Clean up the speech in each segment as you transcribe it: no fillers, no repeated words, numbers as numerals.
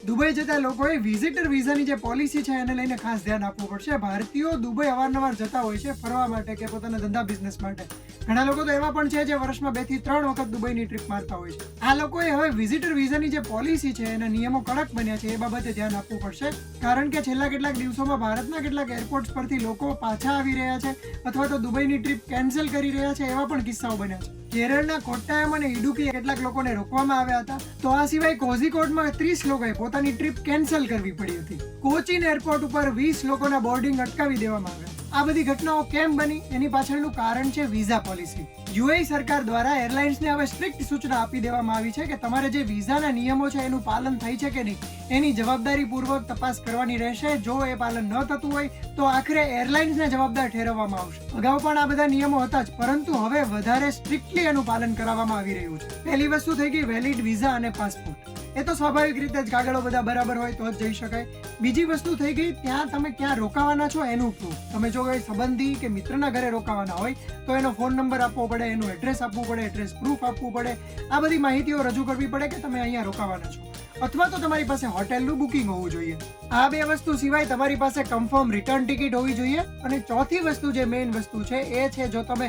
Dubai જતા લોકોએ visitor વિઝાની જે પોલિસી છે એને લઈને ખાસ ધ્યાન આપવું પડશે. ભારતીયો દુબઈ અવારનવાર જતા હોય છે ફરવા માટે કે પોતાના ધંધા બિઝનેસ માટે. ઘણા લોકો તો એવા પણ છે જે વર્ષમાં 2 થી 3 વખત દુબઈની ટ્રીપ મારતા હોય છે. આ લોકોએ હવે વિઝિટર વિઝાની જે પોલિસી છે એના નિયમો કડક બન્યા છે એ બાબતે ધ્યાન આપવું પડશે. કારણ કે છેલ્લા કેટલાક દિવસોમાં ભારતના કેટલાક એરપોર્ટ્સ પરથી લોકો પાછા આવી રહ્યા છે અથવા તો દુબઈની ટ્રીપ કેન્સલ કરી રહ્યા છે એવા પણ કિસ્સાઓ બન્યા છે. કેરળના કોટ્ટાયમ અને ઇડુક્કીએ કેટલાક લોકોને રોકવામાં આવ્યા હતા. તો આ સિવાય કોઝિકોડમાં 30 લોકોએ પોતાની ટ્રીપ કેન્સલ કરવી પડી હતી. કોચીન એરપોર્ટ ઉપર 20 લોકોના બોર્ડિંગ અટકાવી દેવામાં આવ્યા. આ બધી ઘટનાઓ કેમ બની એની પાછળનું કારણ છે વિઝા પોલિસી. યુએઈ સરકાર દ્વારા એરલાઇન્સને હવે સ્ટ્રિક્ટ સૂચના આપી દેવામાં આવી છે કે તમારે જે વિઝાના નિયમો છે એનું પાલન થાય છે કે નહીં એની જવાબદારીપૂર્વક તપાસ કરવાની રહેશે. જો એ પાલન ન થતું હોય તો આખરે એરલાઇન્સને જવાબદાર ઠેરવવામાં આવશે. અગાઉ પણ આ બધા નિયમો હતા જ, પરંતુ હવે વધારે સ્ટ્રિક્ટલી એનું પાલન કરાવવામાં આવી રહ્યું છે. પહેલી વસ્તુ થઈ ગઈ વેલિડ વિઝા અને પાસપોર્ટ. એ તો સ્વાભાવિક રીતે જ કાગળો બધા બરાબર હોય તો જ જઈ શકાય. બીજી વસ્તુ થઈ ગઈ ત્યાં તમે ક્યાં રોકાવાના છો એનું પ્રૂફ. તમે જો કોઈ સંબંધી કે મિત્રના ઘરે રોકાવાના હોય તો એનો ફોન નંબર આપવો પડે, એનું એડ્રેસ આપવું પડે, એડ્રેસ પ્રૂફ આપવું પડે. આ બધી માહિતીઓ રજૂ કરવી પડે કે તમે અહીંયા રોકાવાના છો. અથવા તો તમારી પાસે હોટેલનું બુકિંગ હોવું જોઈએ. આ બે વસ્તુ સિવાય તમારી પાસે કન્ફર્મ રિટર્ન ટિકિટ હોવી જોઈએ. અને ચોથી વસ્તુ જે મેઇન વસ્તુ છે એ છે જો તમે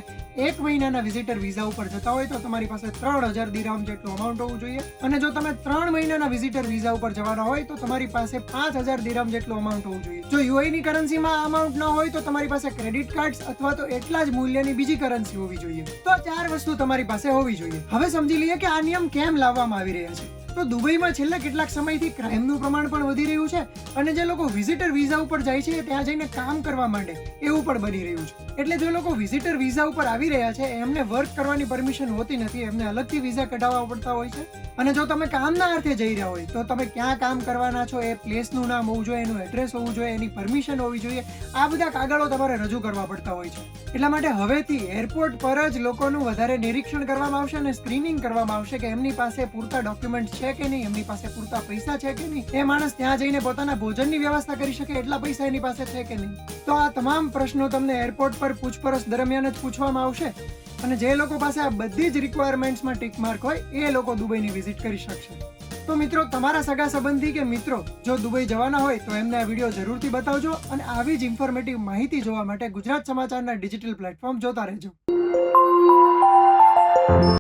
1 મહિનાના વિઝિટર વિઝા ઉપર જતા હોય તો તમારી પાસે 3000 દિરહમ જેટલું અમાઉન્ટ હોવું જોઈએ. અને જો તમે 3 મહિનાના વિઝિટર વિઝા ઉપર જવાના હોય તો તમારી પાસે 5000 દિરહમ જેટલું અમાઉન્ટ હોવું જોઈએ. જો યુએઈની કરન્સીમાં આ અમાઉન્ટ ન હોય તો તમારી પાસે ક્રેડિટ કાર્ડ્સ અથવા તો એટલા જ મૂલ્યની બીજી કરન્સી હોવી જોઈએ. તો આ 4 વસ્તુ તમારી પાસે હોવી જોઈએ. હવે સમજી લઈએ કે આ નિયમ કેમ લાવવામાં આવી રહ્યા છે. તો દુબઈમાં છેલ્લા કેટલાક સમયથી ક્રાઇમનું પ્રમાણ પણ વધી રહ્યું છે અને જે લોકો વિઝિટર વિઝા ઉપર જાય છે ત્યાં જઈને કામ કરવા માંડે એવું પણ બની રહ્યું છે. એટલે જે લોકો વિઝિટર વિઝા ઉપર આવી રહ્યા છે એમને વર્ક કરવાની પરમિશન હોતી નથી, એમને અલગથી વિઝા કઢાવવા પડતા હોય છે. અને જો તમે કામના અર્થે જઈ રહ્યા હોય તો તમે ક્યાં કામ કરવાના છો એ પ્લેસનું નામ હોવું જોઈએ, એનું એડ્રેસ હોવું જોઈએ, એની પરમિશન હોવી જોઈએ. આ બધા કાગળો તમારે રજૂ કરવા પડતા હોય છે. એટલા માટે હવેથી એરપોર્ટ પર જ લોકોનું વધારે નિરીક્ષણ કરવામાં આવશે અને સ્ક્રીનિંગ કરવામાં આવશે કે એમની પાસે પૂરતા ડોક્યુમેન્ટ છે કે નહીં, એમની પાસે પૂરતા પૈસા છે કે નહીં, એ માણસ ત્યાં જઈને પોતાના ભોજનની વ્યવસ્થા કરી શકે એટલા પૈસા એની પાસે છે કે નહીં. તો આ તમામ પ્રશ્નો તમને એરપોર્ટ પર પૂછપરછ દરમિયાન જ પૂછવામાં આવશે. અને જે લોકો પાસે આ બધી જ રિક્વાયરમેન્ટ્સમાં ટિક માર્ક હોય એ લોકો દુબઈની વિઝિટ કરી શકશે. તો મિત્રો, તમારા સગા સંબંધી કે મિત્રો જો દુબઈ જવાના હોય તો એમને આ વિડીયો જરૂરથી બતાવજો અને આવી જ ઇન્ફોર્મેટિવ માહિતી જોવા માટે ગુજરાત સમાચારના ડિજિટલ પ્લેટફોર્મ જોતા રહેજો.